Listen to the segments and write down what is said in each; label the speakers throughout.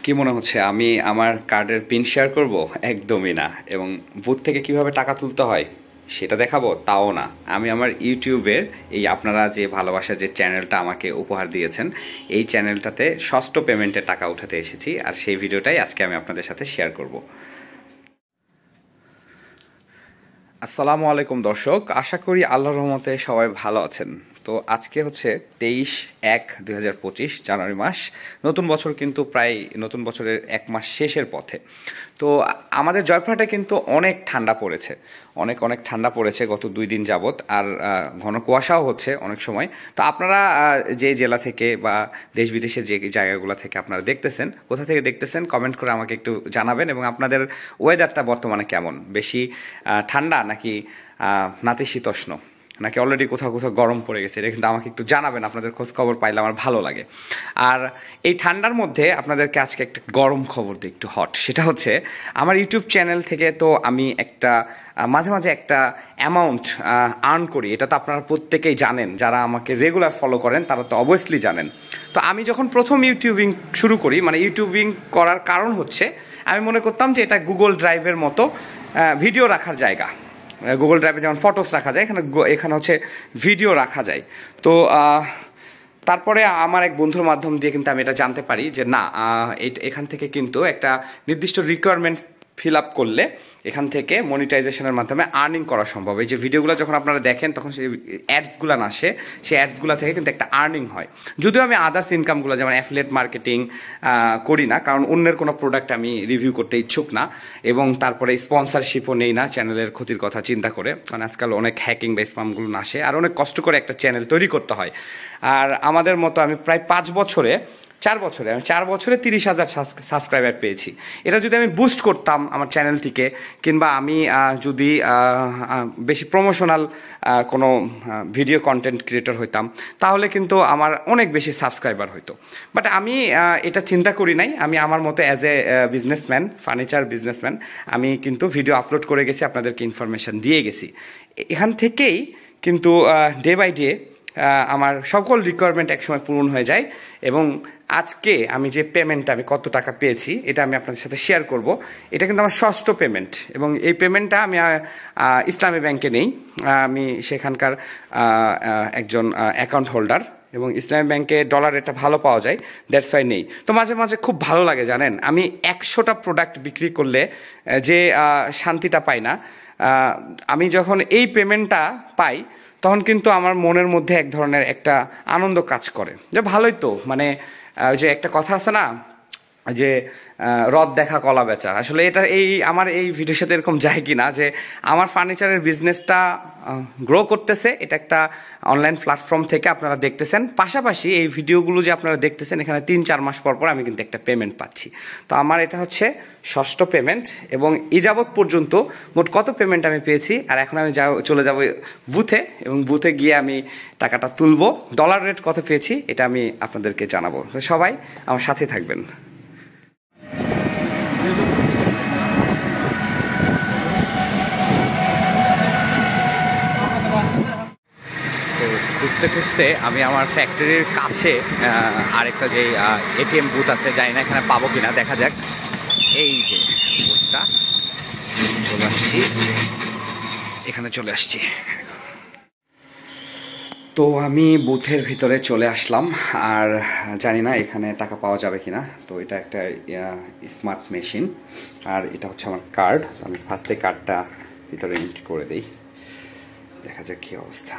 Speaker 1: কি মনে হচ্ছে আমি আমার কার্ডের পিন শেয়ার করব? একদমই না। এবং বুথ থেকে কিভাবে টাকা তুলতে হয় সেটা দেখাবো? তাও না। আমি আমার ইউটিউবের এই আপনারা যে ভালোবাসার যে চ্যানেলটা আমাকে উপহার দিয়েছেন, এই চ্যানেলটাতে ষষ্ঠ পেমেন্টের টাকা উঠাতে এসেছি, আর সেই ভিডিওটাই আজকে আমি আপনাদের সাথে শেয়ার করব। আসসালামু আলাইকুম দর্শক, আশা করি আল্লাহর রহমতে সবাই ভালো আছেন। তো আজকে হচ্ছে 23/1/2025 জানুয়ারি মাস। নতুন বছর কিন্তু প্রায় নতুন বছরের এক মাস শেষের পথে। তো আমাদের জয়পুরহাটে কিন্তু অনেক ঠান্ডা পড়েছে, অনেক অনেক ঠান্ডা পড়েছে গত 2 দিন যাবৎ, আর ঘন কুয়াশাও হচ্ছে অনেক সময়। তো আপনারা যে জেলা থেকে বা দেশ বিদেশের যে জায়গাগুলো থেকে আপনারা দেখতেছেন, কোথা থেকে দেখতেছেন কমেন্ট করে আমাকে একটু জানাবেন। এবং আপনাদের ওয়েদারটা বর্তমানে কেমন? বেশি ঠান্ডা নাকি নাতিশীতোষ্ণ, নাকি অলরেডি কোথাও কোথাও গরম পড়ে গেছে? এটা কিন্তু আমাকে একটু জানাবেন, আপনাদের খোঁজ খবর পাইলে আমার ভালো লাগে। আর এই ঠান্ডার মধ্যে আপনাদেরকে আজকে একটা গরম খবর দিই, একটু হট। সেটা হচ্ছে আমার ইউটিউব চ্যানেল থেকে তো আমি একটা মাঝে মাঝে একটা অ্যামাউন্ট আর্ন করি। এটা তো আপনারা প্রত্যেকেই জানেন, যারা আমাকে রেগুলার ফলো করেন তারা তো অবভিয়াসলি জানেন। তো আমি যখন প্রথম ইউটিউবিং শুরু করি, মানে ইউটিউবিং করার কারণ হচ্ছে আমি মনে করতাম যে এটা গুগল ড্রাইভের মতো ভিডিও রাখার জায়গা। গুগল ড্রাইভে যেমন ফটোস রাখা যায়, এখানে হচ্ছে ভিডিও রাখা যায়। তো তারপরে আমার এক বন্ধুর মাধ্যম দিয়ে কিন্তু আমি এটা জানতে পারি যে না, এখান থেকে কিন্তু একটা নির্দিষ্ট রিকোয়ারমেন্ট ফিল আপ করলে এখান থেকে মনিটাইজেশনের মাধ্যমে আর্নিং করা সম্ভব। এই যে ভিডিওগুলো যখন আপনারা দেখেন তখন সেই অ্যাডসগুলো আসে, সেই অ্যাডসগুলো থেকে কিন্তু একটা আর্নিং হয়। যদিও আমি আদার্স ইনকামগুলো যেমন অ্যাফিলিয়েট মার্কেটিং করি না, কারণ অন্যের কোনো প্রোডাক্ট আমি রিভিউ করতে ইচ্ছুক না, এবং তারপরে স্পন্সরশিপও নেই না চ্যানেলের ক্ষতির কথা চিন্তা করে, কারণ আজকাল অনেক হ্যাকিং বা স্পামগুলো আসে, আর অনেক কষ্ট করে একটা চ্যানেল তৈরি করতে হয়। আর আমাদের মতো আমি প্রায় 4 বছরে 30,000 সাবস্ক্রাইবার পেয়েছি। এটা যদি আমি বুস্ট করতাম আমার চ্যানেলটিকে, কিংবা আমি যদি বেশি প্রমোশনাল কোনো ভিডিও কন্টেন্ট ক্রিয়েটর হইতাম, তাহলে কিন্তু আমার অনেক বেশি সাবস্ক্রাইবার হইতো। বাট আমি এটা চিন্তা করি নাই। আমি আমার মতো as a businessman, furniture businessman, আমি কিন্তু ভিডিও আপলোড করে গেছি, আপনাদেরকে ইনফরমেশন দিয়ে গেছি। এখান থেকেই কিন্তু ডে বাই ডে আমার সকল রিকোয়ারমেন্ট একসময় পূরণ হয়ে যায়। এবং আজকে আমি যে পেমেন্টটা, আমি কত টাকা পেয়েছি এটা আমি আপনাদের সাথে শেয়ার করব। এটা কিন্তু আমার ষষ্ঠ পেমেন্ট, এবং এই পেমেন্টটা আমি ইসলামী ব্যাংকে নেই। আমি সেখানকার একজন অ্যাকাউন্ট হোল্ডার, এবং ইসলামী ব্যাংকে ডলার রেটটা ভালো পাওয়া যায়, দ্যাটস ওয়াই নেই। তো মাঝে মাঝে খুব ভালো লাগে জানেন, আমি 100টা প্রোডাক্ট বিক্রি করলে যে শান্তিটা পাই না, আমি যখন এই পেমেন্টটা পাই তখন কিন্তু আমার মনের মধ্যে এক ধরনের একটা আনন্দ কাজ করে, যে ভালোই তো, মানে যে একটা কথা আছে না যে রদ দেখা কলা বেচা। আসলে এটা আমার এই ভিডিওর সাথে এরকম যায় কি না, যে আমার ফার্নিচারের বিজনেসটা গ্রো করতেছে, এটা একটা অনলাইন প্ল্যাটফর্ম থেকে আপনারা দেখতেছেন। পাশাপাশি এই ভিডিওগুলো যে আপনারা দেখতেছেন, এখানে 3-4 মাস পর পর আমি কিন্তু একটা পেমেন্ট পাচ্ছি। তো আমার এটা হচ্ছে ষষ্ঠ পেমেন্ট, এবং এই যাবৎ পর্যন্ত মোট কত পেমেন্ট আমি পেয়েছি, আর এখন আমি চলে যাব বুথে, এবং বুথে গিয়ে আমি টাকাটা তুলবো। ডলার রেট কত পেয়েছি এটা আমি আপনাদেরকে জানাবো। তো সবাই আমার সাথে থাকবেন। খুঁজতে খুঁজতে আমি আমার ফ্যাক্টরির কাছে আরেকটা যে এটিএম বুথ আছে, জানি না এখানে পাবো কিনা, দেখা যাক। এই যে বুথটা, চলে আসছি, এখানে চলে আসছি। তো আমি বুথের ভিতরে চলে আসলাম, আর জানি না এখানে টাকা পাওয়া যাবে কিনা। তো এটা একটা স্মার্ট মেশিন, আর এটা হচ্ছে আমার কার্ড। আমি ফার্স্টে কার্ডটা ভিতরে এন্ট্রি করে দিই, দেখা যাক কী অবস্থা।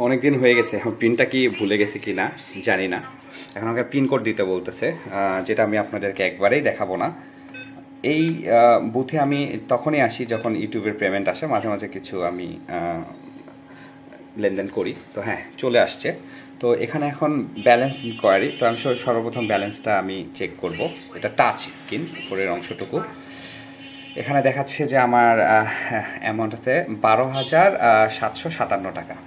Speaker 1: অনেকদিন হয়ে গেছে, এখন পিনটা কি ভুলে গেছি কি না জানি না। এখন আমাকে পিন কোড দিতে বলতেছে, যেটা আমি আপনাদেরকে একবারেই দেখাবো না। এই বুথে আমি তখনই আসি যখন ইউটিউবের পেমেন্ট আসে, মাঝে মাঝে কিছু আমি লেনদেন করি। তো হ্যাঁ, চলে আসছে। তো এখানে এখন ব্যালেন্স ইনকোয়ারি। তো আমি সর্বপ্রথম ব্যালেন্সটা আমি চেক করব। এটা টাচ স্ক্রিন, উপরের অংশটুকু। এখানে দেখাচ্ছে যে আমার অ্যামাউন্ট আছে 12,757 টাকা।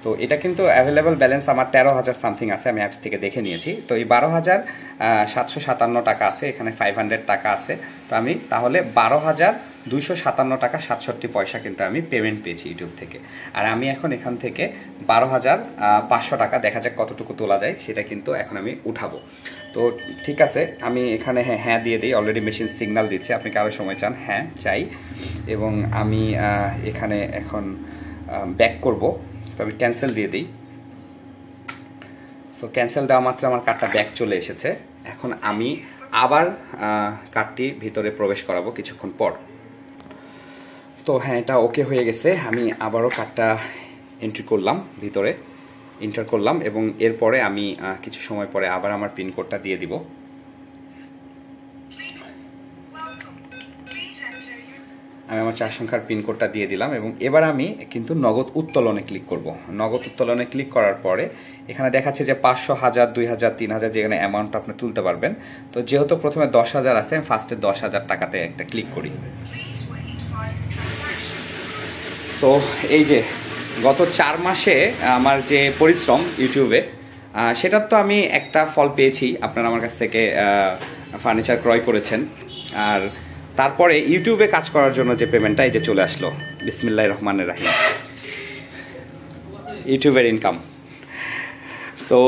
Speaker 1: তো এটা কিন্তু অ্যাভেলেবল ব্যালেন্স আমার 13,000 সামথিং আছে, আমি অ্যাপস থেকে দেখে নিয়েছি। তো এই 12,757 টাকা আছে, এখানে 500 টাকা আছে। তো আমি তাহলে 257 টাকা 67 পয়সা কিন্তু আমি পেমেন্ট পেয়েছি ইউটিউব থেকে। আর আমি এখন এখান থেকে 12,500 টাকা, দেখা যাক কতটুকু তোলা যায়, সেটা কিন্তু এখন আমি উঠাবো। তো ঠিক আছে, আমি এখানে হ্যাঁ দিয়ে দিই। অলরেডি মেশিন সিগন্যাল দিচ্ছে, আপনি কি আরও সময় চান? হ্যাঁ চাই। এবং আমি এখানে এখন ব্যাক করব, তবে ক্যান্সেল দিয়ে দিই। সো ক্যান্সেল দেওয়া মাত্র আমার কার্ডটা ব্যাক চলে এসেছে। এখন আমি আবার কার্ডটি ভিতরে প্রবেশ করাবো কিছুক্ষণ পর। তো হ্যাঁ, এটা ওকে হয়ে গেছে। আমি আবারও কার্ডটা এন্ট্রি করলাম, ভিতরে এন্টার করলাম, এবং এরপরে আমি কিছু সময় পরে আবার আমার পিন কোডটা দিয়ে দিব। আমি আমার 4 সংখ্যার পিন কোডটা দিয়ে দিলাম, এবং এবার আমি কিন্তু নগদ উত্তোলনে ক্লিক করব। নগদ উত্তোলনে ক্লিক করার পরে এখানে দেখাচ্ছে যে 500, 1000, 2000, 3000 যেখানে অ্যামাউন্ট আপনি তুলতে পারবেন। তো যেহেতু প্রথমে 10,000 আছে, আমি ফার্স্টে 10,000 টাকাতে একটা ক্লিক করি। তো এই যে গত 4 মাসে আমার যে পরিশ্রম ইউটিউবে, সেটার তো আমি একটা ফল পেয়েছি। আপনারা আমার কাছ থেকে ফার্নিচার ক্রয় করেছেন, আর তারপরে ইউটিউবে কাজ করার জন্য যে পেমেন্টটা এই যে চলে আসলো। বিসমিল্লাহির রহমানির রহিম, ইউটিউবের ইনকাম। সো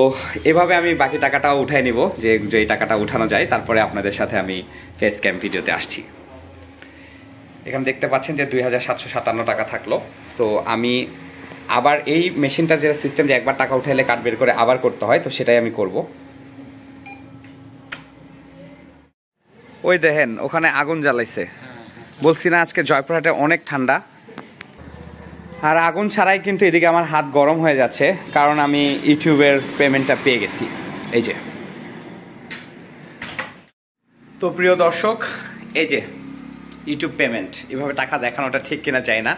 Speaker 1: এভাবে আমি বাকি টাকাটাও উঠাই নিব, যে এই টাকাটা উঠানো যায়। তারপরে আপনাদের সাথে আমি ফেস ক্যাম ভিডিওতে আসছি। এখানে দেখতে পাচ্ছেন যে 2,757 টাকা থাকলো। সো আমি আবার এই মেশিনটার যে সিস্টেম, যে একবার টাকা উঠাইলে কার্ড বের করে আবার করতে হয়, তো সেটাই আমি করব। ওই দেখেন ওখানে আগুন জ্বালাইছে। বলছি না আজকে জয়পুরহাটে অনেক ঠান্ডা, আর আগুন ছাড়াই কিন্তু এদিকে আমার হাত গরম হয়ে যাচ্ছে, কারণ আমি ইউটিউবের পেমেন্টটা পেয়ে গেছি। এই যে, তো প্রিয় দর্শক, এই যে ইউটিউব পেমেন্ট। এভাবে টাকা দেখানোটা ঠিক কিনা যায় না,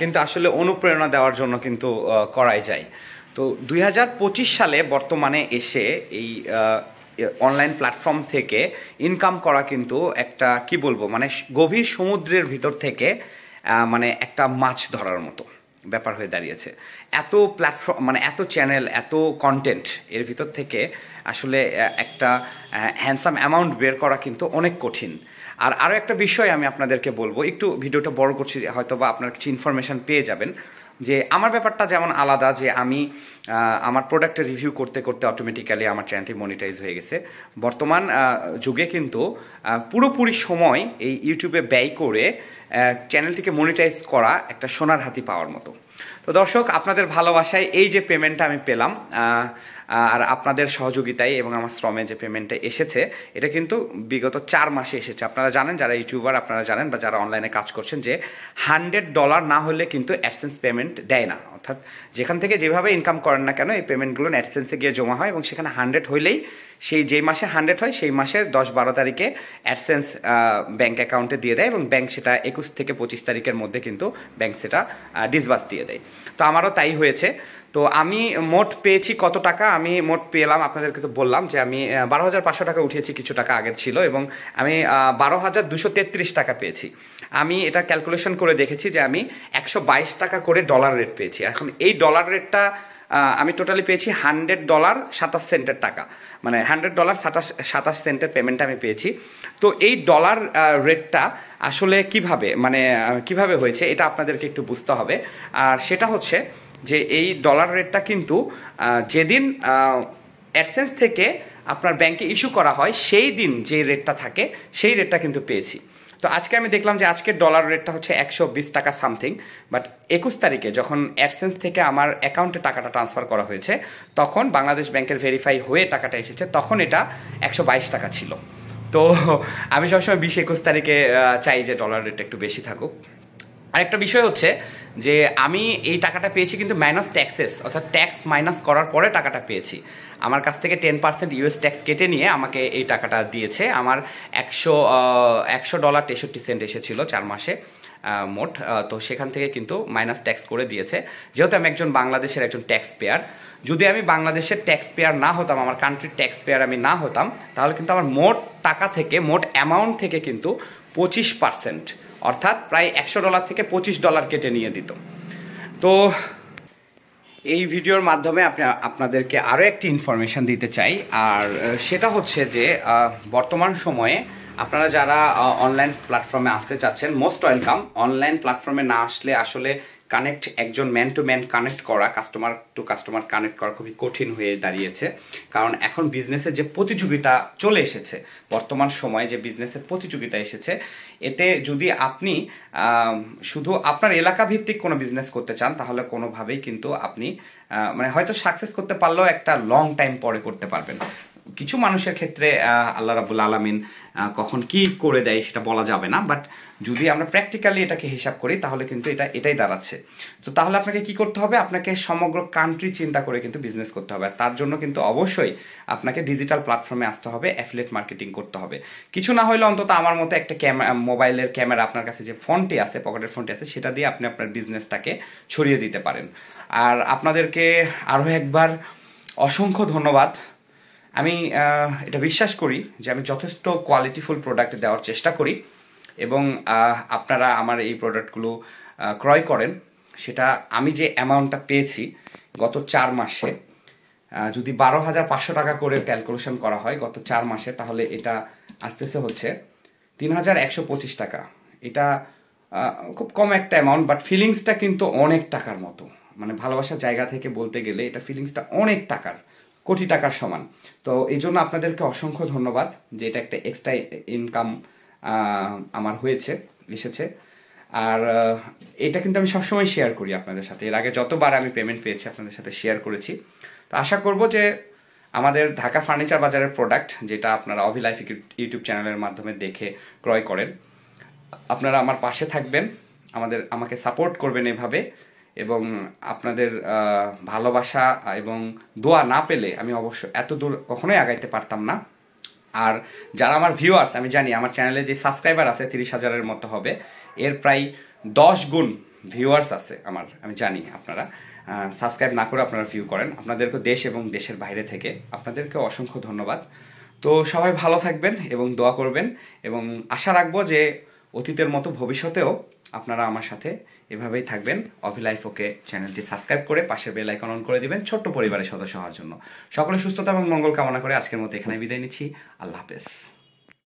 Speaker 1: কিন্তু আসলে অনুপ্রেরণা দেওয়ার জন্য কিন্তু করাই যায়। তো 2025 সালে বর্তমানে এসে এই অনলাইন প্ল্যাটফর্ম থেকে ইনকাম করা কিন্তু একটা, কি বলবো, মানে গভীর সমুদ্রের ভিতর থেকে মানে একটা মাছ ধরার মতো ব্যাপার হয়ে দাঁড়িয়েছে। এত প্ল্যাটফর্ম, মানে এত চ্যানেল, এত কন্টেন্ট, এর ভিতর থেকে আসলে একটা হ্যান্ডসাম অ্যামাউন্ট বের করা কিন্তু অনেক কঠিন। আর আরও একটা বিষয় আমি আপনাদেরকে বলবো, একটু ভিডিওটা বড় করছি, হয়তো বা আপনার কিছু ইনফরমেশন পেয়ে যাবেন। যে আমার ব্যাপারটা যেমন আলাদা, যে আমি আমার প্রোডাক্টের রিভিউ করতে করতে অটোমেটিক্যালি আমার চ্যানেলটি মনিটাইজ হয়ে গেছে। বর্তমান যুগে কিন্তু পুরোপুরি সময় এই ইউটিউবে ব্যয় করে চ্যানেলটিকে মনিটাইজ করা একটা সোনার হাতি পাওয়ার মতো। তো দর্শক, আপনাদের ভালোবাসায় এই যে পেমেন্টটা আমি পেলাম, আর আপনাদের সহযোগিতায় এবং আমার শ্রমে যে পেমেন্টটা এসেছে, এটা কিন্তু বিগত 4 মাসে এসেছে। আপনারা জানেন, যারা ইউটিউবার আপনারা জানেন, বা যারা অনলাইনে কাজ করছেন, যে $100 না হলে কিন্তু অ্যাডসেন্স পেমেন্ট দেয় না। অর্থাৎ যেখান থেকে যেভাবে ইনকাম করেন না কেন, এই পেমেন্টগুলো অ্যাডসেন্সে গিয়ে জমা হয়, এবং সেখানে 100 হইলেই, সেই যেই মাসে 100 হয় সেই মাসের 10-12 তারিখে অ্যাডসেন্স ব্যাঙ্ক অ্যাকাউন্টে দিয়ে দেয়, এবং ব্যাঙ্ক সেটা 21 থেকে 25 তারিখের মধ্যে কিন্তু ব্যাঙ্ক সেটা ডিসবার্স দিয়ে দেয়। তো আমারও তাই হয়েছে। তো আমি মোট পেয়েছি কত টাকা? আমি মোট পেলাম, আপনাদেরকে তো বললাম যে আমি 12,500 টাকা উঠিয়েছি, কিছু টাকা আগের ছিল, এবং আমি 12,233 টাকা পেয়েছি। আমি এটা ক্যালকুলেশন করে দেখেছি যে আমি 122 টাকা করে ডলার রেট পেয়েছি। এখন এই ডলার রেটটা আমি টোটালি পেয়েছি $100.27 টাকা, মানে $100.27 পেমেন্ট আমি পেয়েছি। তো এই ডলার রেটটা আসলে কিভাবে হয়েছে, এটা আপনাদেরকে একটু বুঝতে হবে। আর সেটা হচ্ছে যে এই ডলার রেটটা কিন্তু যেদিন অ্যাডসেন্স থেকে আপনার ব্যাংকে ইস্যু করা হয়, সেই দিন যে রেটটা থাকে সেই রেটটা কিন্তু পেয়েছি। তো আজকে আমি দেখলাম যে আজকের ডলার রেটটা হচ্ছে 120 টাকা সামথিং, বাট 21 তারিখে যখন অ্যাডসেন্স থেকে আমার অ্যাকাউন্টে টাকাটা ট্রান্সফার করা হয়েছে, তখন বাংলাদেশ ব্যাংকের ভেরিফাই হয়ে টাকাটা এসেছে, তখন এটা 122 টাকা ছিল। তো আমি সবসময় 20-21 তারিখে চাই যে ডলার রেটটা একটু বেশি থাকুক। আরেকটা বিষয় হচ্ছে যে আমি এই টাকাটা পেয়েছি কিন্তু মাইনাস ট্যাক্সেস, অর্থাৎ ট্যাক্স মাইনাস করার পরে টাকাটা পেয়েছি। আমার কাছ থেকে 10% ইউএস ট্যাক্স কেটে নিয়ে আমাকে এই টাকাটা দিয়েছে। আমার $100.63 এসেছিল 4 মাসে মোট। তো সেখান থেকে কিন্তু মাইনাস ট্যাক্স করে দিয়েছে। যেহেতু আমি একজন বাংলাদেশের একজন ট্যাক্স পেয়ার, যদি আমি বাংলাদেশের ট্যাক্স পেয়ার না হতাম, আমার কান্ট্রির ট্যাক্স পেয়ার আমি না হতাম, তাহলে কিন্তু আমার মোট টাকা থেকে, মোট অ্যামাউন্ট থেকে কিন্তু 25%, অর্থাৎ প্রায় $100 থেকে $25 কেটে নিয়ে দিত। তো এই ভিডিওর মাধ্যমে আপনাদেরকে আরও একটি ইনফরমেশন দিতে চাই, আর সেটা হচ্ছে যে বর্তমান সময়ে আপনারা যারা অনলাইন প্ল্যাটফর্মে আসতে চাচ্ছেন, মোস্ট ওয়েলকাম। অনলাইন প্ল্যাটফর্মে না আসলে আসলে কানেক্ট, একজন ম্যান টু ম্যান কানেক্ট করা, কাস্টমার টু কাস্টমার কানেক্ট করা খুবই কঠিন হয়ে দাঁড়িয়েছে। কারণ এখন বিজনেসের যে প্রতিযোগিতা চলে এসেছে, বর্তমান সময়ে যে বিজনেসের প্রতিযোগিতা এসেছে, এতে যদি আপনি শুধু আপনার এলাকা ভিত্তিক কোনো বিজনেস করতে চান, তাহলে কোনোভাবেই কিন্তু আপনি মানে হয়তো সাকসেস করতে পারলেও একটা লং টাইম পরে করতে পারবেন। কিছু মানুষের ক্ষেত্রে আল্লাহ রাব্বুল আলামিন কখন কি করে দেয় সেটা বলা যাবে না, বাট যদি আমরা প্র্যাকটিক্যালি এটাকে হিসাব করি তাহলে কিন্তু এটাই দাঁড়াচ্ছে। তো তাহলে আপনাকে কি করতে হবে? আপনাকে সমগ্র কান্ট্রি চিন্তা করে কিন্তু বিজনেস করতে হবে। আর তার জন্য কিন্তু অবশ্যই আপনাকে ডিজিটাল প্ল্যাটফর্মে আসতে হবে, অ্যাফিলিয়েট মার্কেটিং করতে হবে। কিছু না হলে অন্তত আমার মতো একটা মোবাইলের ক্যামেরা, আপনার কাছে যে ফোনটি আছে, পকেটের ফোনটি আছে, সেটা দিয়ে আপনি আপনার বিজনেসটাকে ছড়িয়ে দিতে পারেন। আর আপনাদেরকে আরও একবার অসংখ্য ধন্যবাদ। আমি এটা বিশ্বাস করি যে আমি যথেষ্ট কোয়ালিটিফুল প্রোডাক্ট দেওয়ার চেষ্টা করি, এবং আপনারা আমার এই প্রোডাক্টগুলো ক্রয় করেন। সেটা আমি যে অ্যামাউন্টটা পেয়েছি গত 4 মাসে, যদি 12,500 টাকা করে ক্যালকুলেশন করা হয় গত 4 মাসে, তাহলে এটা আসতেছে হচ্ছে 3,125 টাকা। এটা খুব কম একটা অ্যামাউন্ট, বাট ফিলিংসটা কিন্তু অনেক টাকার মতো। মানে ভালোবাসার জায়গা থেকে বলতে গেলে এটা ফিলিংসটা অনেক টাকার, কোটি টাকার সমান। তো এই জন্য আপনাদেরকে অসংখ্য ধন্যবাদ যে এটা একটা এক্সট্রা ইনকাম আমার এসেছে। আর এটা কিন্তু আমি সবসময় শেয়ার করি আপনাদের সাথে। এর আগে যতবার আমি পেমেন্ট পেয়েছি আপনাদের সাথে শেয়ার করেছি। তো আশা করব যে আমাদের ঢাকা ফার্নিচার বাজারের প্রোডাক্ট, যেটা আপনারা অভি লাইফ ইউটিউব চ্যানেলের মাধ্যমে দেখে ক্রয় করেন, আপনারা আমার পাশে থাকবেন, আমাকে সাপোর্ট করবেন এভাবে। এবং আপনাদের ভালোবাসা এবং দোয়া না পেলে আমি অবশ্য এত দূর কখনোই আগাইতে পারতাম না। আর যারা আমার ভিউয়ার্স, আমি জানি আমার চ্যানেলে যে সাবস্ক্রাইবার আছে 30,000-এর মতো হবে, এর প্রায় 10 গুণ ভিউয়ার্স আছে আমার। আমি জানি আপনারা সাবস্ক্রাইব না করে আপনারা ভিউ করেন। আপনাদেরকে দেশ এবং দেশের বাইরে থেকে আপনাদেরকে অসংখ্য ধন্যবাদ। তো সবাই ভালো থাকবেন এবং দোয়া করবেন, এবং আশা রাখবো যে অতীতের মতো ভবিষ্যতেও আপনারা আমার সাথে এভাবেই থাকবেন। অভি লাইফ ওকে চ্যানেলটি সাবস্ক্রাইব করে পাশে বেল আইকন অন করে দিবেন ছোট্ট পরিবারের সদস্য হওয়ার জন্য। সকলে সুস্থতা এবং মঙ্গল কামনা করে আজকের মতো এখানে বিদায় নিচ্ছি। আল্লাহ হাফেজ।